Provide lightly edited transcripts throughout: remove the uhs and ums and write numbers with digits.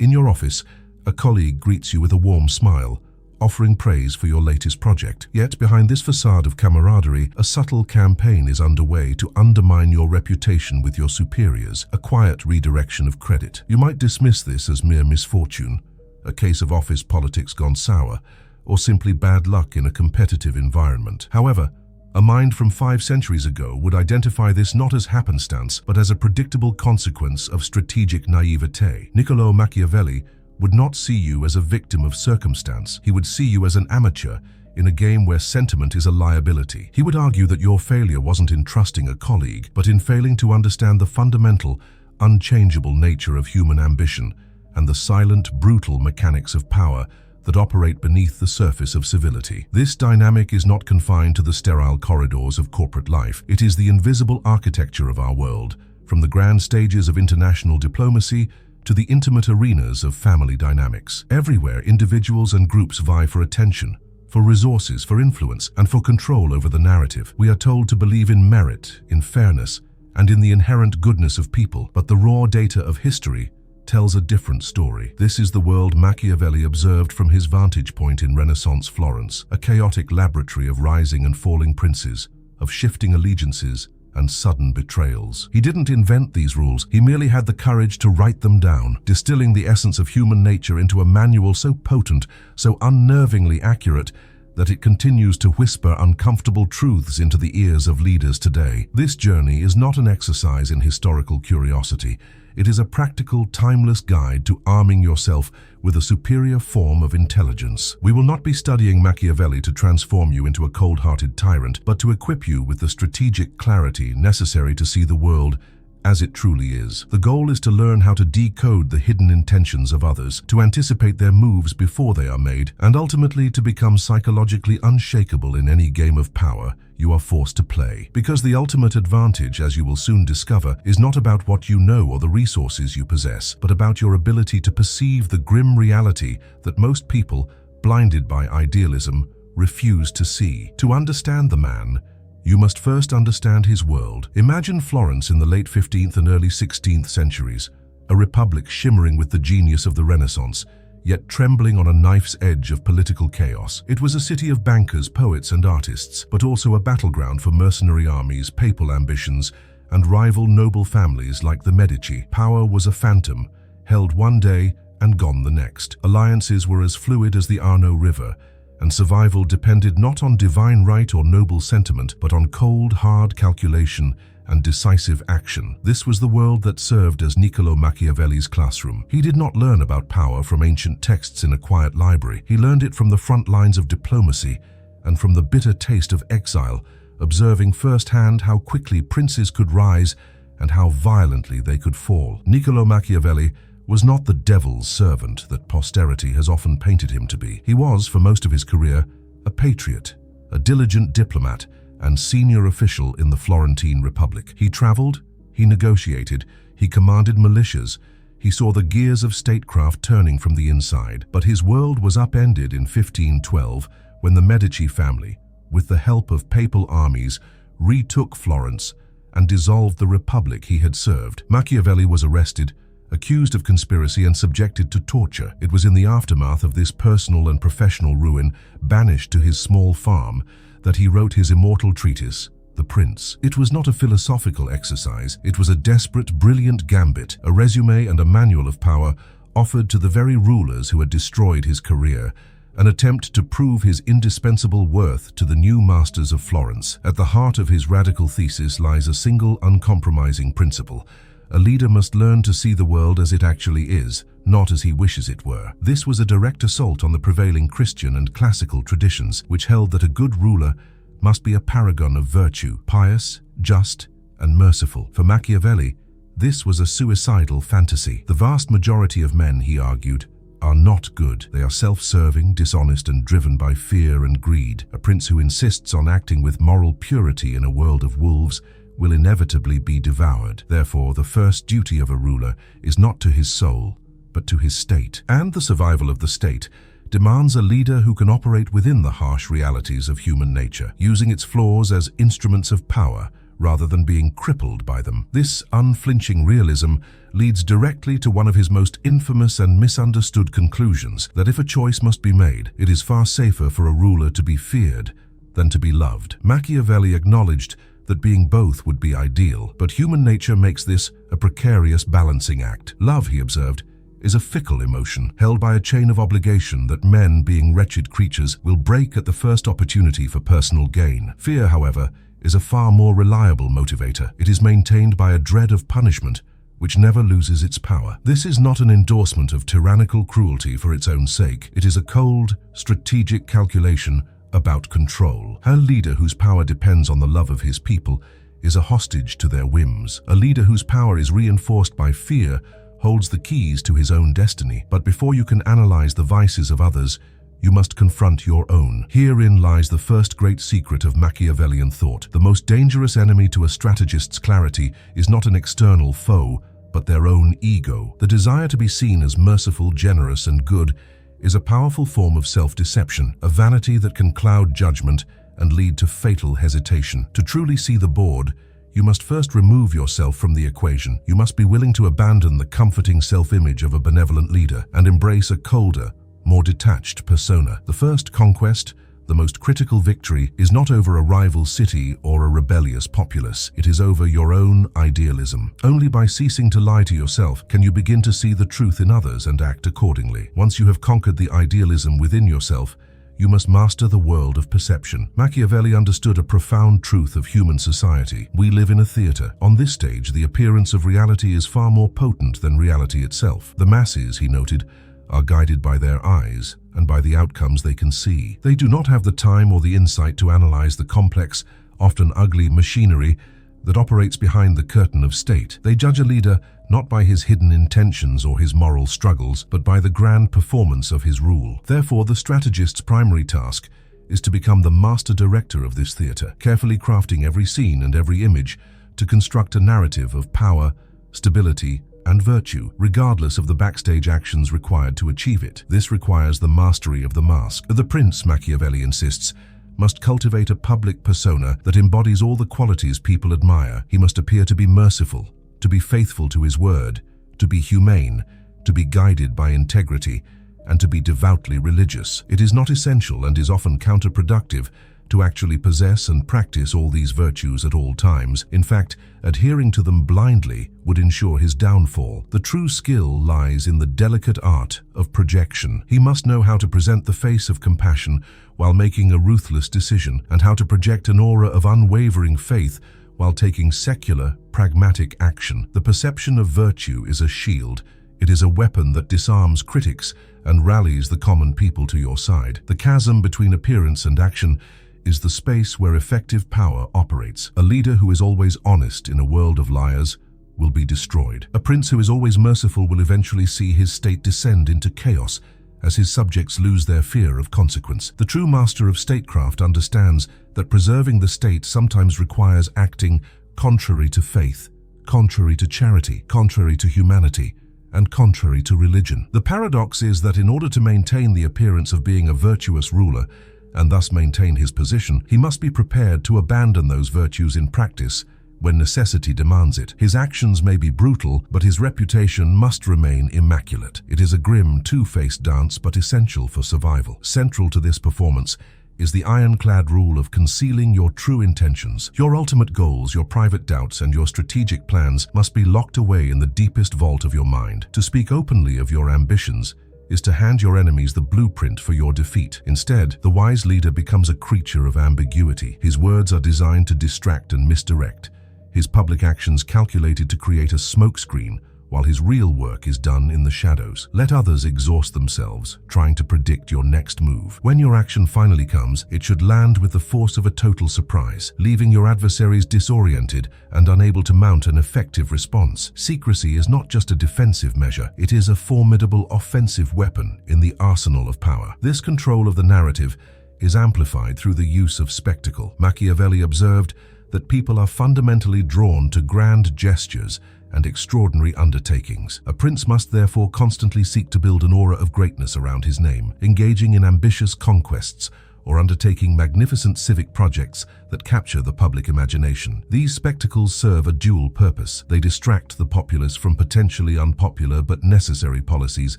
In your office, a colleague greets you with a warm smile, offering praise for your latest project. Yet, behind this facade of camaraderie, a subtle campaign is underway to undermine your reputation with your superiors, a quiet redirection of credit. You might dismiss this as mere misfortune, a case of office politics gone sour, or simply bad luck in a competitive environment. However, a mind from 5 centuries ago would identify this not as happenstance, but as a predictable consequence of strategic naivete. Niccolò Machiavelli would not see you as a victim of circumstance. He would see you as an amateur in a game where sentiment is a liability. He would argue that your failure wasn't in trusting a colleague, but in failing to understand the fundamental, unchangeable nature of human ambition and the silent, brutal mechanics of power that operate beneath the surface of civility. This dynamic is not confined to the sterile corridors of corporate life. It is the invisible architecture of our world, from the grand stages of international diplomacy to the intimate arenas of family dynamics. Everywhere, individuals and groups vie for attention, for resources, for influence, and for control over the narrative. We are told to believe in merit, in fairness, and in the inherent goodness of people, but the raw data of history tells a different story. This is the world Machiavelli observed from his vantage point in Renaissance Florence, a chaotic laboratory of rising and falling princes, of shifting allegiances and sudden betrayals. He didn't invent these rules, he merely had the courage to write them down, distilling the essence of human nature into a manual so potent, so unnervingly accurate, that it continues to whisper uncomfortable truths into the ears of leaders today. This journey is not an exercise in historical curiosity. It is a practical, timeless guide to arming yourself with a superior form of intelligence. We will not be studying Machiavelli to transform you into a cold-hearted tyrant, but to equip you with the strategic clarity necessary to see the world as it truly is. The goal is to learn how to decode the hidden intentions of others, to anticipate their moves before they are made, and ultimately to become psychologically unshakable in any game of power you are forced to play. Because the ultimate advantage, as you will soon discover, is not about what you know or the resources you possess, but about your ability to perceive the grim reality that most people, blinded by idealism, refuse to see. To understand the man, you must first understand his world. Imagine Florence in the late 15th and early 16th centuries, a republic shimmering with the genius of the Renaissance, yet trembling on a knife's edge of political chaos. It was a city of bankers, poets, and artists, but also a battleground for mercenary armies, papal ambitions, and rival noble families like the Medici. Power was a phantom, held one day and gone the next. Alliances were as fluid as the Arno River, and survival depended not on divine right or noble sentiment, but on cold, hard calculation and decisive action. This was the world that served as Niccolò Machiavelli's classroom. He did not learn about power from ancient texts in a quiet library. He learned it from the front lines of diplomacy and from the bitter taste of exile, observing firsthand how quickly princes could rise and how violently they could fall. Niccolò Machiavelli was not the devil's servant that posterity has often painted him to be. He was, for most of his career, a patriot, a diligent diplomat, and senior official in the Florentine Republic. He traveled, he negotiated, he commanded militias, he saw the gears of statecraft turning from the inside. But his world was upended in 1512 when the Medici family, with the help of papal armies, retook Florence and dissolved the republic he had served. Machiavelli was arrested, accused of conspiracy, and subjected to torture. It was in the aftermath of this personal and professional ruin, banished to his small farm, that he wrote his immortal treatise, The Prince. It was not a philosophical exercise, it was a desperate, brilliant gambit, a resume and a manual of power offered to the very rulers who had destroyed his career, an attempt to prove his indispensable worth to the new masters of Florence. At the heart of his radical thesis lies a single uncompromising principle. A leader must learn to see the world as it actually is, not as he wishes it were. This was a direct assault on the prevailing Christian and classical traditions, which held that a good ruler must be a paragon of virtue, pious, just, and merciful. For Machiavelli, this was a suicidal fantasy. The vast majority of men, he argued, are not good. They are self-serving, dishonest, and driven by fear and greed. A prince who insists on acting with moral purity in a world of wolves will inevitably be devoured. Therefore, the first duty of a ruler is not to his soul, but to his state. And the survival of the state demands a leader who can operate within the harsh realities of human nature, using its flaws as instruments of power rather than being crippled by them. This unflinching realism leads directly to one of his most infamous and misunderstood conclusions, that if a choice must be made, it is far safer for a ruler to be feared than to be loved. Machiavelli acknowledged that being both would be ideal, but human nature makes this a precarious balancing act. Love, he observed, is a fickle emotion, held by a chain of obligation that men, being wretched creatures, will break at the first opportunity for personal gain. Fear, however, is a far more reliable motivator. It is maintained by a dread of punishment, which never loses its power. This is not an endorsement of tyrannical cruelty for its own sake. It is a cold, strategic calculation about control. A leader whose power depends on the love of his people is a hostage to their whims. A leader whose power is reinforced by fear holds the keys to his own destiny. But before you can analyze the vices of others, you must confront your own. Herein lies the first great secret of Machiavellian thought. The most dangerous enemy to a strategist's clarity is not an external foe, but their own ego. The desire to be seen as merciful, generous, and good is a powerful form of self-deception, a vanity that can cloud judgment and lead to fatal hesitation. To truly see the board, you must first remove yourself from the equation. You must be willing to abandon the comforting self-image of a benevolent leader and embrace a colder, more detached persona. The first conquest, the most critical victory, is not over a rival city or a rebellious populace. It is over your own idealism. Only by ceasing to lie to yourself can you begin to see the truth in others and act accordingly. Once you have conquered the idealism within yourself, you must master the world of perception. Machiavelli understood a profound truth of human society. We live in a theater. On this stage, the appearance of reality is far more potent than reality itself. The masses, he noted, are guided by their eyes and by the outcomes they can see. They do not have the time or the insight to analyze the complex, often ugly machinery that operates behind the curtain of state. They judge a leader not by his hidden intentions or his moral struggles, but by the grand performance of his rule. Therefore, the strategist's primary task is to become the master director of this theater, carefully crafting every scene and every image to construct a narrative of power, stability, and virtue, regardless of the backstage actions required to achieve it. This requires the mastery of the mask. The prince, Machiavelli insists, must cultivate a public persona that embodies all the qualities people admire. He must appear to be merciful, to be faithful to his word, to be humane, to be guided by integrity, and to be devoutly religious. It is not essential and is often counterproductive to actually possess and practice all these virtues at all times. In fact, adhering to them blindly would ensure his downfall. The true skill lies in the delicate art of projection. He must know how to present the face of compassion while making a ruthless decision, and how to project an aura of unwavering faith while taking secular, pragmatic action. The perception of virtue is a shield. It is a weapon that disarms critics and rallies the common people to your side. The chasm between appearance and action is the space where effective power operates. A leader who is always honest in a world of liars will be destroyed. A prince who is always merciful will eventually see his state descend into chaos as his subjects lose their fear of consequence. The true master of statecraft understands that preserving the state sometimes requires acting contrary to faith, contrary to charity, contrary to humanity, and contrary to religion. The paradox is that in order to maintain the appearance of being a virtuous ruler, and thus maintain his position, he must be prepared to abandon those virtues in practice when necessity demands it. His actions may be brutal, but his reputation must remain immaculate. It is a grim, two-faced dance, but essential for survival. Central to this performance is the ironclad rule of concealing your true intentions. Your ultimate goals, your private doubts, and your strategic plans must be locked away in the deepest vault of your mind. To speak openly of your ambitions is to hand your enemies the blueprint for your defeat. Instead, the wise leader becomes a creature of ambiguity. His words are designed to distract and misdirect, his public actions calculated to create a smokescreen, while his real work is done in the shadows. Let others exhaust themselves, trying to predict your next move. When your action finally comes, it should land with the force of a total surprise, leaving your adversaries disoriented and unable to mount an effective response. Secrecy is not just a defensive measure, it is a formidable offensive weapon in the arsenal of power. This control of the narrative is amplified through the use of spectacle. Machiavelli observed that people are fundamentally drawn to grand gestures and extraordinary undertakings. A prince must therefore constantly seek to build an aura of greatness around his name, engaging in ambitious conquests or undertaking magnificent civic projects that capture the public imagination. These spectacles serve a dual purpose. They distract the populace from potentially unpopular but necessary policies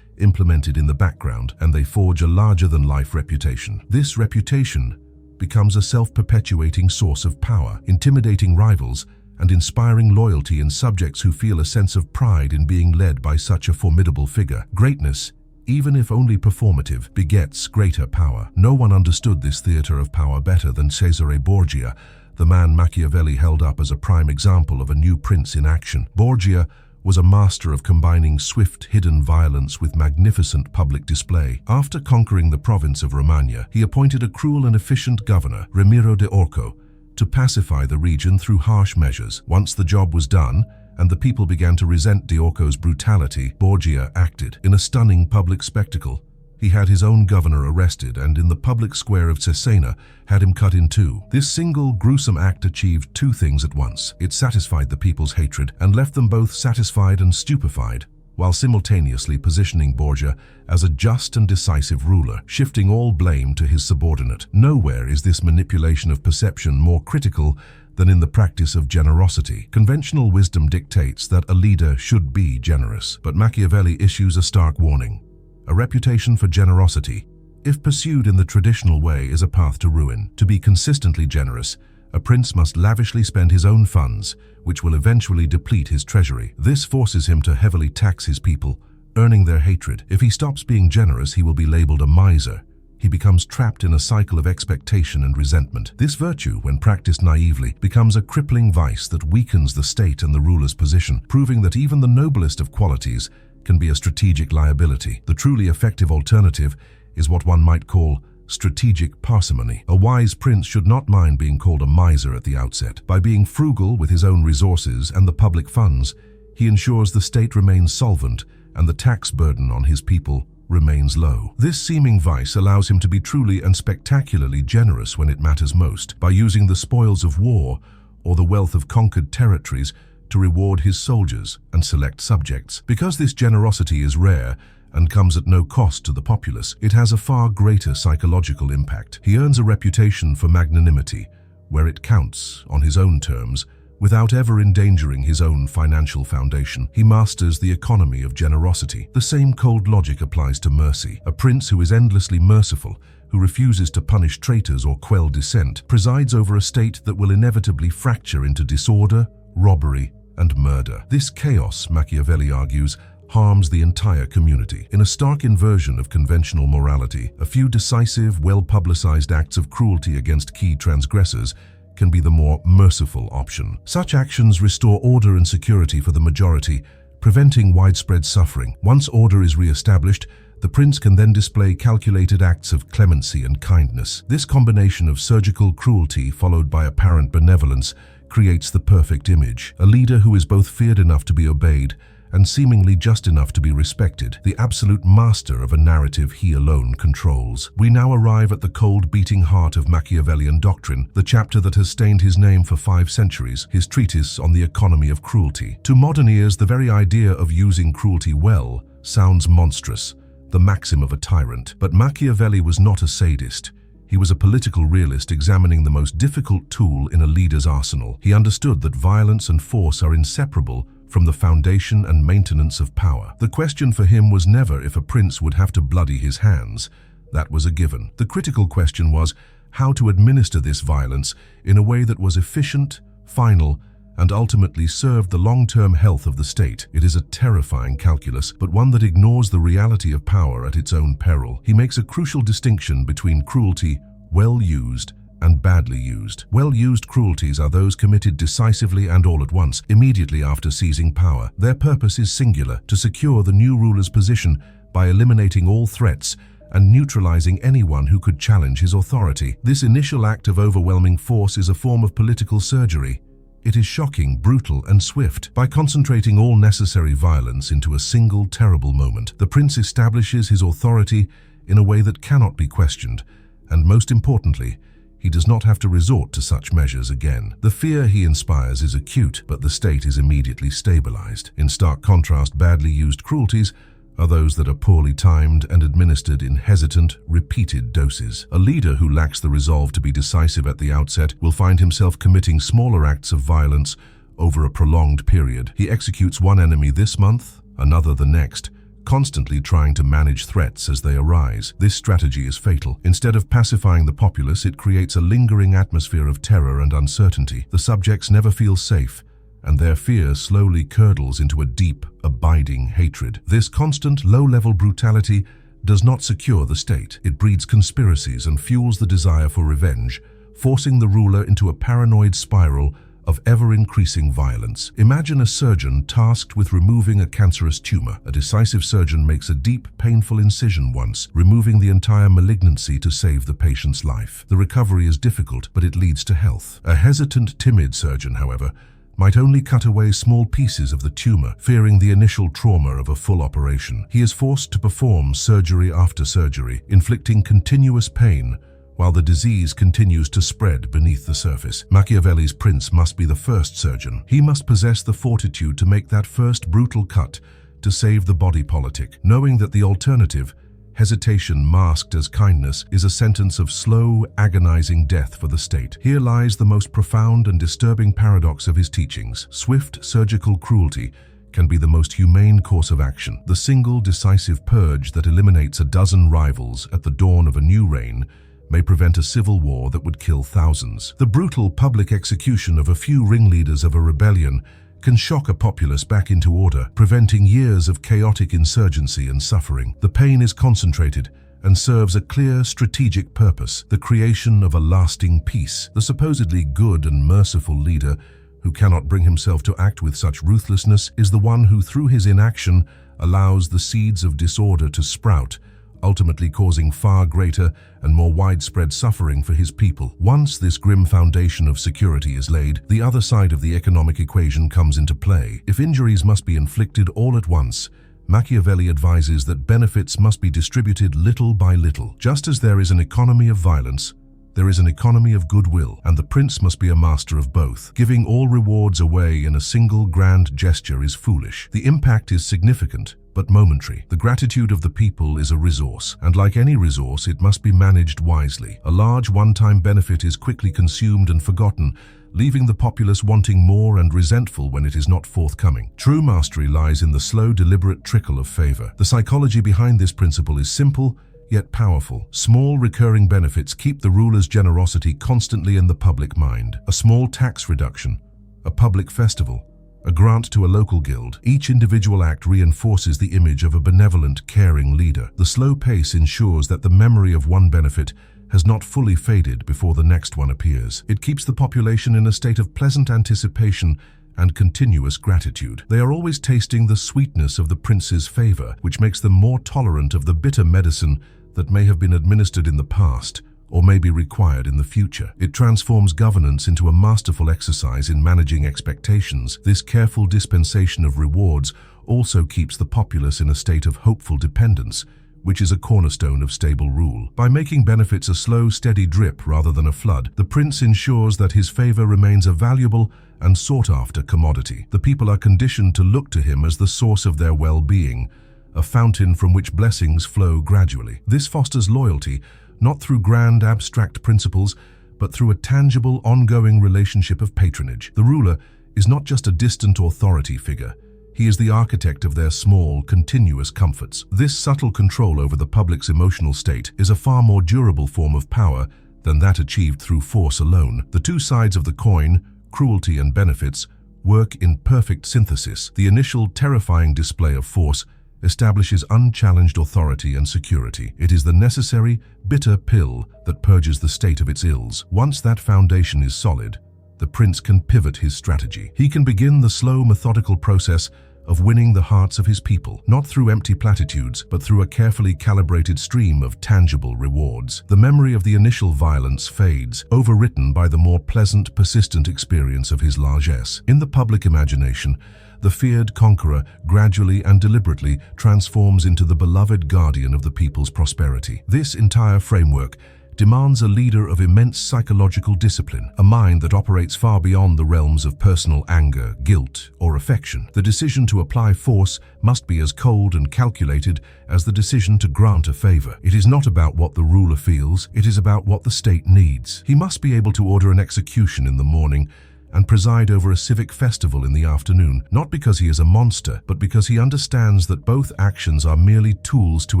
implemented in the background, and they forge a larger-than-life reputation. This reputation becomes a self-perpetuating source of power, intimidating rivals and inspiring loyalty in subjects who feel a sense of pride in being led by such a formidable figure. Greatness, even if only performative, begets greater power. No one understood this theater of power better than Cesare Borgia, the man Machiavelli held up as a prime example of a new prince in action. Borgia was a master of combining swift, hidden violence with magnificent public display. After conquering the province of Romagna, he appointed a cruel and efficient governor, Ramiro de Orco, to pacify the region through harsh measures. Once the job was done, and the people began to resent de Orco's brutality, Borgia acted. In a stunning public spectacle, he had his own governor arrested and in the public square of Cesena had him cut in two. This single gruesome act achieved two things at once. It satisfied the people's hatred and left them both satisfied and stupefied, while simultaneously positioning Borgia as a just and decisive ruler, shifting all blame to his subordinate. Nowhere is this manipulation of perception more critical than in the practice of generosity. Conventional wisdom dictates that a leader should be generous, but Machiavelli issues a stark warning. A reputation for generosity, if pursued in the traditional way, is a path to ruin. To be consistently generous, a prince must lavishly spend his own funds, which will eventually deplete his treasury. This forces him to heavily tax his people, earning their hatred. If he stops being generous, he will be labeled a miser. He becomes trapped in a cycle of expectation and resentment. This virtue, when practiced naively, becomes a crippling vice that weakens the state and the ruler's position, proving that even the noblest of qualities can be a strategic liability. The truly effective alternative is what one might call strategic parsimony. A wise prince should not mind being called a miser at the outset. By being frugal with his own resources and the public funds, he ensures the state remains solvent and the tax burden on his people remains low. This seeming vice allows him to be truly and spectacularly generous when it matters most, by using the spoils of war or the wealth of conquered territories to reward his soldiers and select subjects. Because this generosity is rare and comes at no cost to the populace, it has a far greater psychological impact. He earns a reputation for magnanimity, where it counts on his own terms, without ever endangering his own financial foundation. He masters the economy of generosity. The same cold logic applies to mercy. A prince who is endlessly merciful, who refuses to punish traitors or quell dissent, presides over a state that will inevitably fracture into disorder, robbery, and murder. This chaos, Machiavelli argues, harms the entire community. In a stark inversion of conventional morality, a few decisive, well-publicized acts of cruelty against key transgressors can be the more merciful option. Such actions restore order and security for the majority, preventing widespread suffering. Once order is re-established, the prince can then display calculated acts of clemency and kindness. This combination of surgical cruelty followed by apparent benevolence creates the perfect image. A leader who is both feared enough to be obeyed and seemingly just enough to be respected, the absolute master of a narrative he alone controls. We now arrive at the cold, beating heart of Machiavellian doctrine, the chapter that has stained his name for 5 centuries, his treatise on the economy of cruelty. To modern ears, the very idea of using cruelty well sounds monstrous, the maxim of a tyrant. But Machiavelli was not a sadist. He was a political realist examining the most difficult tool in a leader's arsenal. He understood that violence and force are inseparable from the foundation and maintenance of power. The question for him was never if a prince would have to bloody his hands. That was a given. The critical question was how to administer this violence in a way that was efficient, final, and ultimately served the long-term health of the state. It is a terrifying calculus, but one that ignores the reality of power at its own peril. He makes a crucial distinction between cruelty, well used, and badly used. Well-used cruelties are those committed decisively and all at once, immediately after seizing power. Their purpose is singular, to secure the new ruler's position by eliminating all threats and neutralizing anyone who could challenge his authority. This initial act of overwhelming force is a form of political surgery. It is shocking, brutal, and swift. By concentrating all necessary violence into a single terrible moment, the prince establishes his authority in a way that cannot be questioned, and most importantly, he does not have to resort to such measures again. The fear he inspires is acute, but the state is immediately stabilized. In stark contrast, badly used cruelties are those that are poorly timed and administered in hesitant, repeated doses. A leader who lacks the resolve to be decisive at the outset will find himself committing smaller acts of violence over a prolonged period. He executes one enemy this month, another the next, constantly trying to manage threats as they arise. This strategy is fatal. Instead of pacifying the populace, it creates a lingering atmosphere of terror and uncertainty. The subjects never feel safe, and their fear slowly curdles into a deep, abiding hatred. This constant, low-level brutality does not secure the state. It breeds conspiracies and fuels the desire for revenge, forcing the ruler into a paranoid spiral of ever-increasing violence. Imagine a surgeon tasked with removing a cancerous tumor. A decisive surgeon makes a deep, painful incision once, removing the entire malignancy to save the patient's life. The recovery is difficult, but it leads to health. A hesitant, timid surgeon, however, might only cut away small pieces of the tumor, fearing the initial trauma of a full operation. He is forced to perform surgery after surgery, inflicting continuous pain while the disease continues to spread beneath the surface. Machiavelli's prince must be the first surgeon. He must possess the fortitude to make that first brutal cut to save the body politic, knowing that the alternative, hesitation masked as kindness, is a sentence of slow, agonizing death for the state. Here lies the most profound and disturbing paradox of his teachings. Swift surgical cruelty can be the most humane course of action. The single decisive purge that eliminates a dozen rivals at the dawn of a new reign may prevent a civil war that would kill thousands. The brutal public execution of a few ringleaders of a rebellion can shock a populace back into order, preventing years of chaotic insurgency and suffering. The pain is concentrated and serves a clear strategic purpose, the creation of a lasting peace. The supposedly good and merciful leader who cannot bring himself to act with such ruthlessness is the one who, through his inaction, allows the seeds of disorder to sprout, ultimately causing far greater and more widespread suffering for his people. Once this grim foundation of security is laid, the other side of the economic equation comes into play. If injuries must be inflicted all at once, Machiavelli advises that benefits must be distributed little by little. Just as there is an economy of violence, there is an economy of goodwill, and the prince must be a master of both. Giving all rewards away in a single grand gesture is foolish. The impact is significant, but momentary. The gratitude of the people is a resource, and like any resource, it must be managed wisely. A large one-time benefit is quickly consumed and forgotten, leaving the populace wanting more and resentful when it is not forthcoming. True mastery lies in the slow, deliberate trickle of favor. The psychology behind this principle is simple, yet powerful. Small recurring benefits keep the ruler's generosity constantly in the public mind. A small tax reduction, a public festival, a grant to a local guild. Each individual act reinforces the image of a benevolent, caring leader. The slow pace ensures that the memory of one benefit has not fully faded before the next one appears. It keeps the population in a state of pleasant anticipation and continuous gratitude. They are always tasting the sweetness of the prince's favor, which makes them more tolerant of the bitter medicine that may have been administered in the past or may be required in the future. It transforms governance into a masterful exercise in managing expectations. This careful dispensation of rewards also keeps the populace in a state of hopeful dependence, which is a cornerstone of stable rule. By making benefits a slow, steady drip rather than a flood, the prince ensures that his favor remains a valuable and sought-after commodity. The people are conditioned to look to him as the source of their well-being, a fountain from which blessings flow gradually. This fosters loyalty, not through grand abstract principles, but through a tangible, ongoing relationship of patronage. The ruler is not just a distant authority figure. He is the architect of their small, continuous comforts. This subtle control over the public's emotional state is a far more durable form of power than that achieved through force alone. The two sides of the coin, cruelty and benefits, work in perfect synthesis. The initial terrifying display of force establishes unchallenged authority and security. It is the necessary, bitter pill that purges the state of its ills. Once that foundation is solid, the prince can pivot his strategy. He can begin the slow, methodical process of winning the hearts of his people, not through empty platitudes, but through a carefully calibrated stream of tangible rewards. The memory of the initial violence fades, overwritten by the more pleasant, persistent experience of his largesse. In the public imagination, the feared conqueror gradually and deliberately transforms into the beloved guardian of the people's prosperity. This entire framework demands a leader of immense psychological discipline, a mind that operates far beyond the realms of personal anger, guilt, or affection. The decision to apply force must be as cold and calculated as the decision to grant a favor. It is not about what the ruler feels, it is about what the state needs. He must be able to order an execution in the morning and preside over a civic festival in the afternoon, not because he is a monster, but because he understands that both actions are merely tools to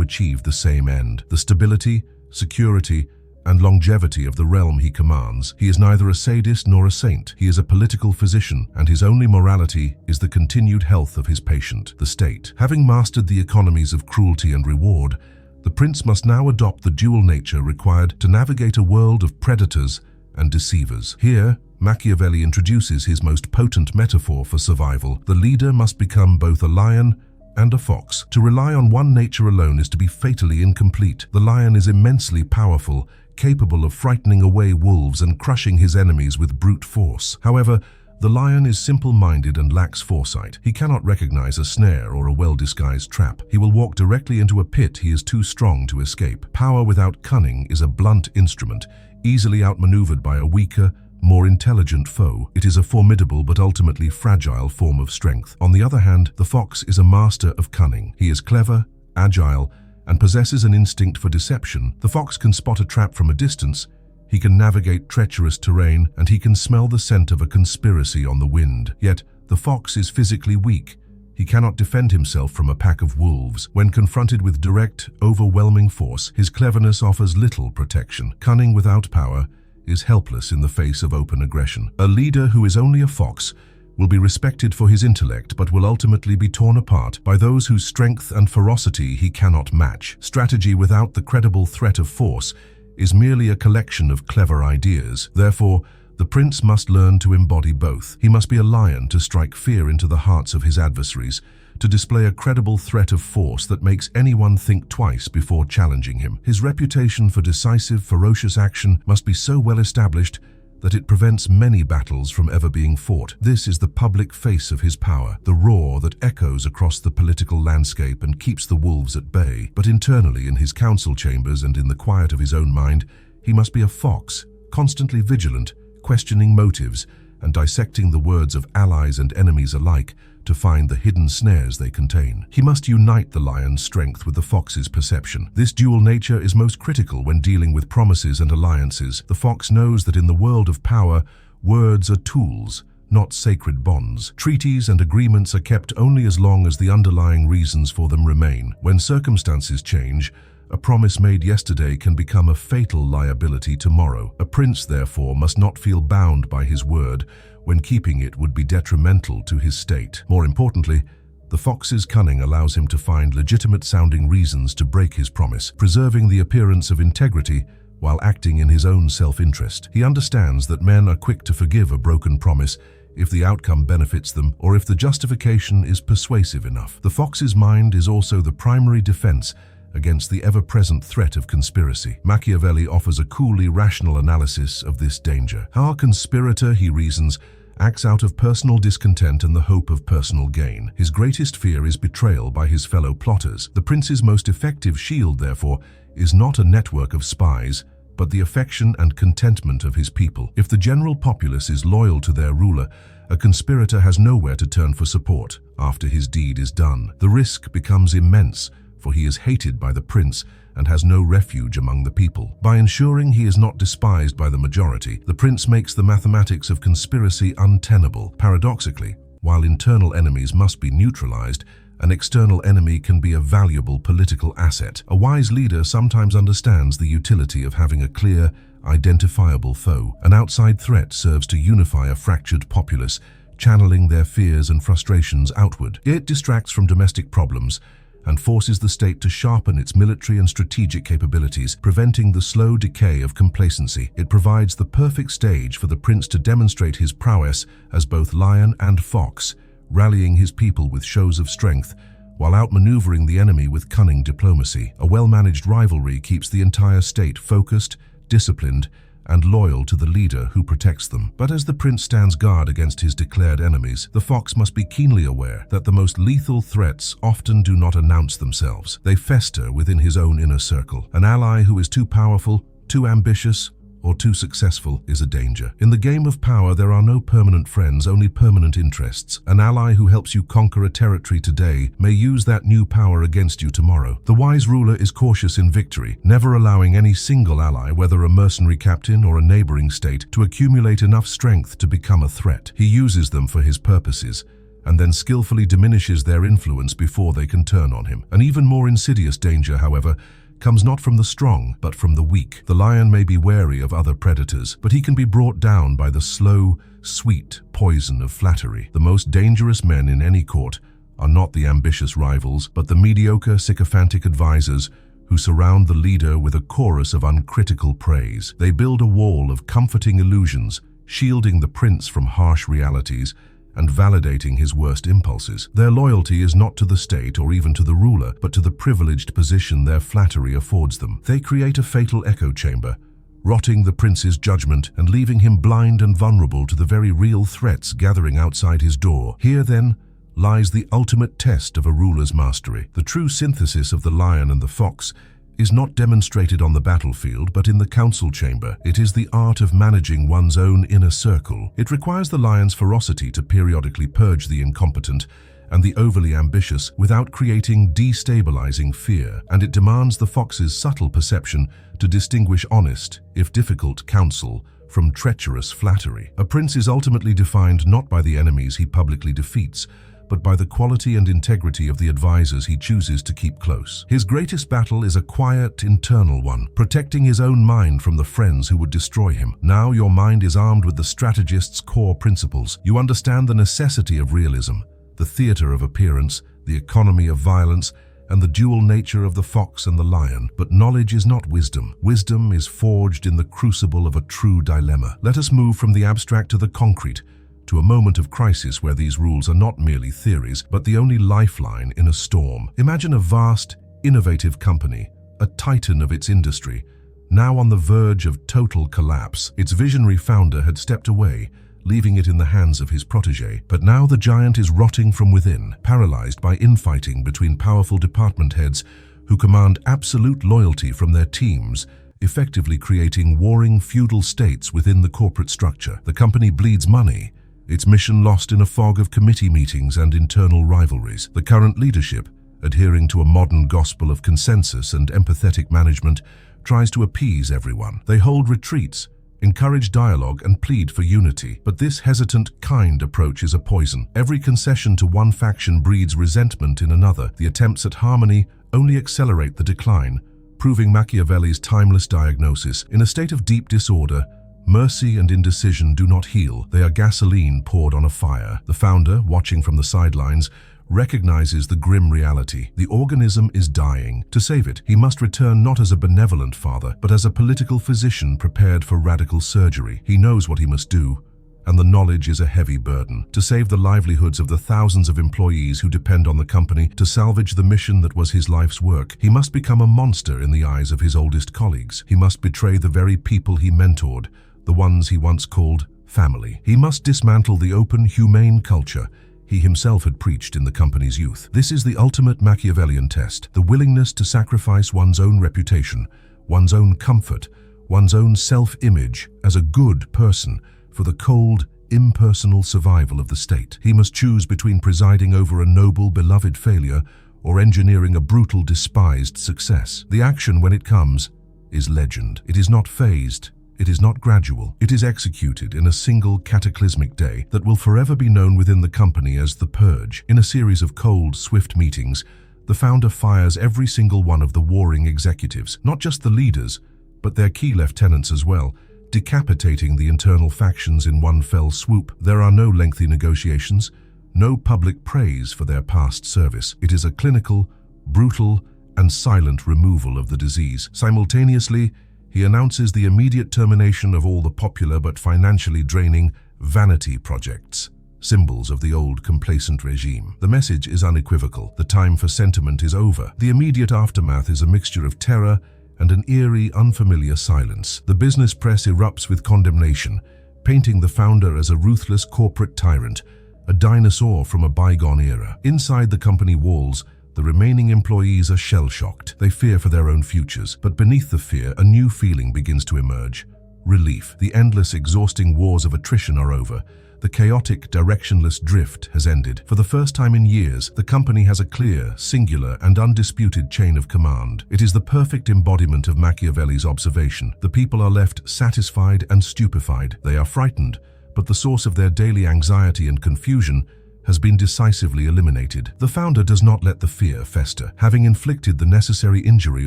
achieve the same end: the stability, security, and longevity of the realm he commands. He is neither a sadist nor a saint. He is a political physician, and his only morality is the continued health of his patient, the state. Having mastered the economies of cruelty and reward, the prince must now adopt the dual nature required to navigate a world of predators and deceivers. Here, Machiavelli introduces his most potent metaphor for survival. The leader must become both a lion and a fox. To rely on one nature alone is to be fatally incomplete. The lion is immensely powerful, capable of frightening away wolves and crushing his enemies with brute force. However, the lion is simple-minded and lacks foresight. He cannot recognize a snare or a well-disguised trap. He will walk directly into a pit he is too strong to escape. Power without cunning is a blunt instrument, easily outmaneuvered by a weaker, more intelligent foe. It is a formidable but ultimately fragile form of strength. On the other hand, the fox is a master of cunning. He is clever, agile, and possesses an instinct for deception. The fox can spot a trap from a distance, he can navigate treacherous terrain, and he can smell the scent of a conspiracy on the wind. Yet, the fox is physically weak. He cannot defend himself from a pack of wolves. When confronted with direct, overwhelming force, his cleverness offers little protection. Cunning without power is helpless in the face of open aggression. A leader who is only a fox will be respected for his intellect but will ultimately be torn apart by those whose strength and ferocity he cannot match. Strategy without the credible threat of force is merely a collection of clever ideas. Therefore, the prince must learn to embody both. He must be a lion to strike fear into the hearts of his adversaries, to display a credible threat of force that makes anyone think twice before challenging him. His reputation for decisive, ferocious action must be so well established that it prevents many battles from ever being fought. This is the public face of his power, the roar that echoes across the political landscape and keeps the wolves at bay. But internally, in his council chambers and in the quiet of his own mind, he must be a fox, constantly vigilant, questioning motives, and dissecting the words of allies and enemies alike to find the hidden snares they contain. He must unite the lion's strength with the fox's perception. This dual nature is most critical when dealing with promises and alliances. The fox knows that in the world of power, words are tools, not sacred bonds. Treaties and agreements are kept only as long as the underlying reasons for them remain. When circumstances change, a promise made yesterday can become a fatal liability tomorrow. A prince, therefore, must not feel bound by his word when keeping it would be detrimental to his state. More importantly, the fox's cunning allows him to find legitimate-sounding reasons to break his promise, preserving the appearance of integrity while acting in his own self-interest. He understands that men are quick to forgive a broken promise if the outcome benefits them or if the justification is persuasive enough. The fox's mind is also the primary defense against the ever-present threat of conspiracy. Machiavelli offers a coolly rational analysis of this danger. Our conspirator, he reasons, acts out of personal discontent and the hope of personal gain. His greatest fear is betrayal by his fellow plotters. The prince's most effective shield, therefore, is not a network of spies, but the affection and contentment of his people. If the general populace is loyal to their ruler, a conspirator has nowhere to turn for support after his deed is done. The risk becomes immense, for he is hated by the prince and has no refuge among the people. By ensuring he is not despised by the majority, the prince makes the mathematics of conspiracy untenable. Paradoxically, while internal enemies must be neutralized, an external enemy can be a valuable political asset. A wise leader sometimes understands the utility of having a clear, identifiable foe. An outside threat serves to unify a fractured populace, channeling their fears and frustrations outward. It distracts from domestic problems and forces the state to sharpen its military and strategic capabilities, preventing the slow decay of complacency. It provides the perfect stage for the prince to demonstrate his prowess as both lion and fox, rallying his people with shows of strength, while outmaneuvering the enemy with cunning diplomacy. A well-managed rivalry keeps the entire state focused, disciplined, and loyal to the leader who protects them. But as the prince stands guard against his declared enemies, the fox must be keenly aware that the most lethal threats often do not announce themselves. They fester within his own inner circle. An ally who is too powerful Too ambitious or too successful is a danger. In the game of power, there are no permanent friends, only permanent interests. An ally who helps you conquer a territory today may use that new power against you tomorrow. The wise ruler is cautious in victory, never allowing any single ally, whether a mercenary captain or a neighboring state, to accumulate enough strength to become a threat. He uses them for his purposes, and then skillfully diminishes their influence before they can turn on him. An even more insidious danger, however, comes not from the strong, but from the weak. The lion may be wary of other predators, but he can be brought down by the slow, sweet poison of flattery. The most dangerous men in any court are not the ambitious rivals, but the mediocre, sycophantic advisors who surround the leader with a chorus of uncritical praise. They build a wall of comforting illusions, shielding the prince from harsh realities and validating his worst impulses. Their loyalty is not to the state or even to the ruler, but to the privileged position their flattery affords them. They create a fatal echo chamber, rotting the prince's judgment and leaving him blind and vulnerable to the very real threats gathering outside his door. Here, then, lies the ultimate test of a ruler's mastery. The true synthesis of the lion and the fox is not demonstrated on the battlefield, but in the council chamber. It is the art of managing one's own inner circle. It requires the lion's ferocity to periodically purge the incompetent and the overly ambitious without creating destabilizing fear, and it demands the fox's subtle perception to distinguish honest, if difficult, counsel from treacherous flattery. A prince is ultimately defined not by the enemies he publicly defeats, but by the quality and integrity of the advisors he chooses to keep close. His greatest battle is a quiet, internal one, protecting his own mind from the friends who would destroy him. Now your mind is armed with the strategist's core principles. You understand the necessity of realism, the theater of appearance, the economy of violence, and the dual nature of the fox and the lion. But knowledge is not wisdom. Wisdom is forged in the crucible of a true dilemma. Let us move from the abstract to the concrete, to a moment of crisis where these rules are not merely theories, but the only lifeline in a storm. Imagine a vast, innovative company, a titan of its industry, now on the verge of total collapse. Its visionary founder had stepped away, leaving it in the hands of his protege. But now the giant is rotting from within, paralyzed by infighting between powerful department heads who command absolute loyalty from their teams, effectively creating warring feudal states within the corporate structure. The company bleeds money, its mission lost in a fog of committee meetings and internal rivalries. The current leadership, adhering to a modern gospel of consensus and empathetic management, tries to appease everyone. They hold retreats, encourage dialogue, and plead for unity. But this hesitant, kind approach is a poison. Every concession to one faction breeds resentment in another. The attempts at harmony only accelerate the decline, proving Machiavelli's timeless diagnosis. In a state of deep disorder, mercy and indecision do not heal. They are gasoline poured on a fire. The founder, watching from the sidelines, recognizes the grim reality. The organism is dying. To save it, he must return not as a benevolent father, but as a political physician prepared for radical surgery. He knows what he must do, and the knowledge is a heavy burden. To save the livelihoods of the thousands of employees who depend on the company, to salvage the mission that was his life's work, he must become a monster in the eyes of his oldest colleagues. He must betray the very people he mentored, the ones he once called family. He must dismantle the open, humane culture he himself had preached in the company's youth. This is the ultimate Machiavellian test, the willingness to sacrifice one's own reputation, one's own comfort, one's own self-image as a good person for the cold, impersonal survival of the state. He must choose between presiding over a noble, beloved failure or engineering a brutal, despised success. The action, when it comes, is legend. It is not phased. It is not gradual. It is executed in a single cataclysmic day that will forever be known within the company as the Purge. In a series of cold, swift meetings, the founder fires every single one of the warring executives, not just the leaders, but their key lieutenants as well, decapitating the internal factions in one fell swoop. There are no lengthy negotiations, no public praise for their past service. It is a clinical, brutal, and silent removal of the disease. Simultaneously, he announces the immediate termination of all the popular but financially draining vanity projects, symbols of the old complacent regime. The message is unequivocal. The time for sentiment is over. The immediate aftermath is a mixture of terror and an eerie, unfamiliar silence. The business press erupts with condemnation, painting the founder as a ruthless corporate tyrant, a dinosaur from a bygone era. Inside the company walls, The remaining employees are shell-shocked. They fear for their own futures. But beneath the fear, a new feeling begins to emerge. Relief. The endless, exhausting wars of attrition are over. The chaotic, directionless drift has ended. For the first time in years, the company has a clear, singular, and undisputed chain of command. It is the perfect embodiment of Machiavelli's observation. The people are left satisfied and stupefied. They are frightened, but the source of their daily anxiety and confusion has been decisively eliminated. The founder does not let the fear fester. Having inflicted the necessary injury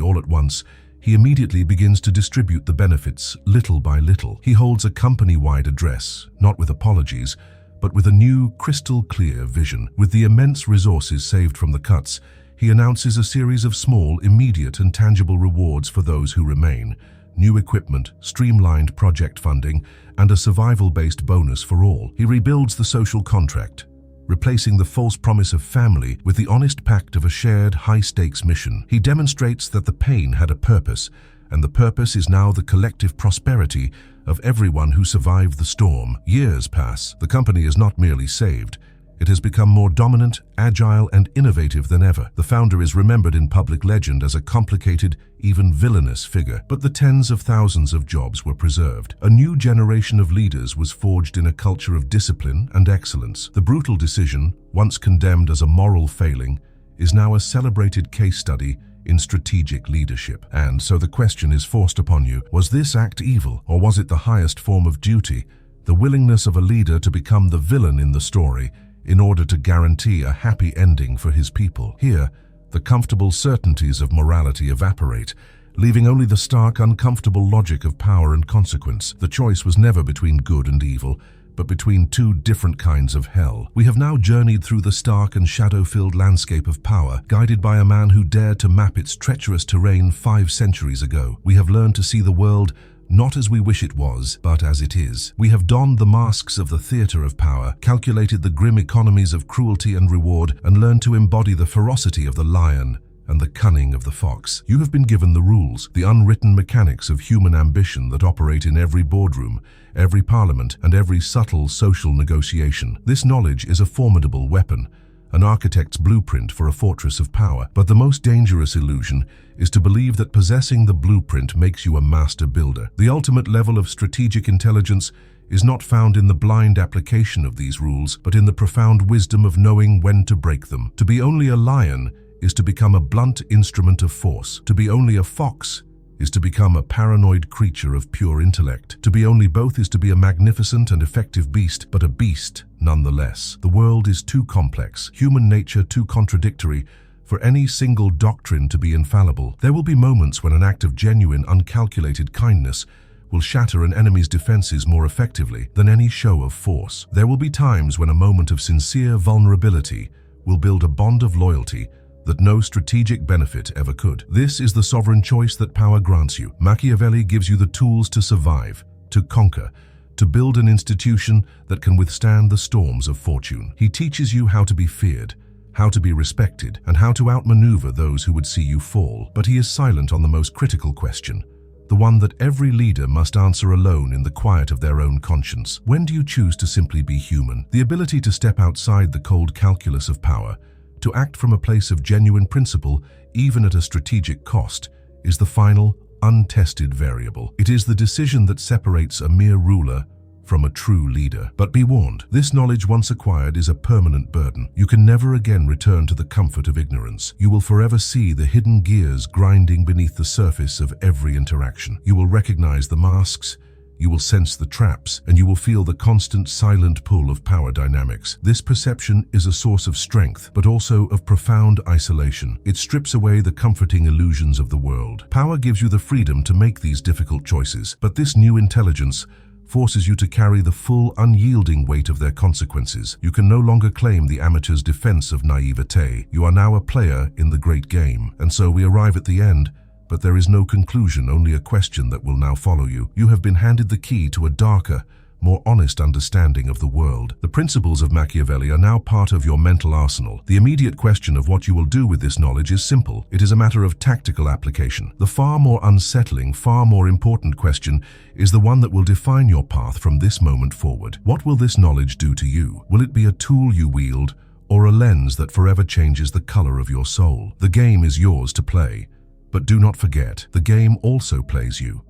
all at once, he immediately begins to distribute the benefits little by little. He holds a company-wide address, not with apologies, but with a new, crystal-clear vision. With the immense resources saved from the cuts, he announces a series of small, immediate and tangible rewards for those who remain. New equipment, streamlined project funding, and a survival-based bonus for all. He rebuilds the social contract, replacing the false promise of family with the honest pact of a shared, high-stakes mission. He demonstrates that the pain had a purpose, and the purpose is now the collective prosperity of everyone who survived the storm. Years pass. The company is not merely saved. It has become more dominant, agile, and innovative than ever. The founder is remembered in public legend as a complicated, even villainous figure, but the tens of thousands of jobs were preserved. A new generation of leaders was forged in a culture of discipline and excellence. The brutal decision, once condemned as a moral failing, is now a celebrated case study in strategic leadership. And so the question is forced upon you: was this act evil, or was it the highest form of duty? The willingness of a leader to become the villain in the story in order to guarantee a happy ending for his people. Here, the comfortable certainties of morality evaporate, leaving only the stark, uncomfortable logic of power and consequence. The choice was never between good and evil, but between two different kinds of hell. We have now journeyed through the stark and shadow-filled landscape of power, guided by a man who dared to map its treacherous terrain 5 centuries ago. We have learned to see the world not as we wish it was, but as it is. We have donned the masks of the theater of power, calculated the grim economies of cruelty and reward, and learned to embody the ferocity of the lion and the cunning of the fox. You have been given the rules, the unwritten mechanics of human ambition that operate in every boardroom, every parliament, and every subtle social negotiation. This knowledge is a formidable weapon, an architect's blueprint for a fortress of power. But the most dangerous illusion is to believe that possessing the blueprint makes you a master builder. The ultimate level of strategic intelligence is not found in the blind application of these rules, but in the profound wisdom of knowing when to break them. To be only a lion is to become a blunt instrument of force. To be only a fox is to become a paranoid creature of pure intellect. To be only both is to be a magnificent and effective beast, but a beast nonetheless. The world is too complex, human nature too contradictory, for any single doctrine to be infallible. There will be moments when an act of genuine, uncalculated kindness will shatter an enemy's defenses more effectively than any show of force. There will be times when a moment of sincere vulnerability will build a bond of loyalty that no strategic benefit ever could. This is the sovereign choice that power grants you. Machiavelli gives you the tools to survive, to conquer, to build an institution that can withstand the storms of fortune. He teaches you how to be feared, how to be respected, and how to outmaneuver those who would see you fall. But he is silent on the most critical question, the one that every leader must answer alone in the quiet of their own conscience. When do you choose to simply be human? The ability to step outside the cold calculus of power, to act from a place of genuine principle, even at a strategic cost, is the final, untested variable. It is the decision that separates a mere ruler from a true leader. But be warned, this knowledge once acquired is a permanent burden. You can never again return to the comfort of ignorance. You will forever see the hidden gears grinding beneath the surface of every interaction. You will recognize the masks, you will sense the traps, and you will feel the constant silent pull of power dynamics. This perception is a source of strength, but also of profound isolation. It strips away the comforting illusions of the world. Power gives you the freedom to make these difficult choices, but this new intelligence forces you to carry the full, unyielding weight of their consequences. You can no longer claim the amateur's defense of naivete. You are now a player in the great game. And so we arrive at the end, but there is no conclusion, only a question that will now follow you. You have been handed the key to a darker, more honest understanding of the world. The principles of Machiavelli are now part of your mental arsenal. The immediate question of what you will do with this knowledge is simple. It is a matter of tactical application. The far more unsettling, far more important question is the one that will define your path from this moment forward. What will this knowledge do to you? Will it be a tool you wield, or a lens that forever changes the color of your soul. The game is yours to play, but do not forget, the game also plays you.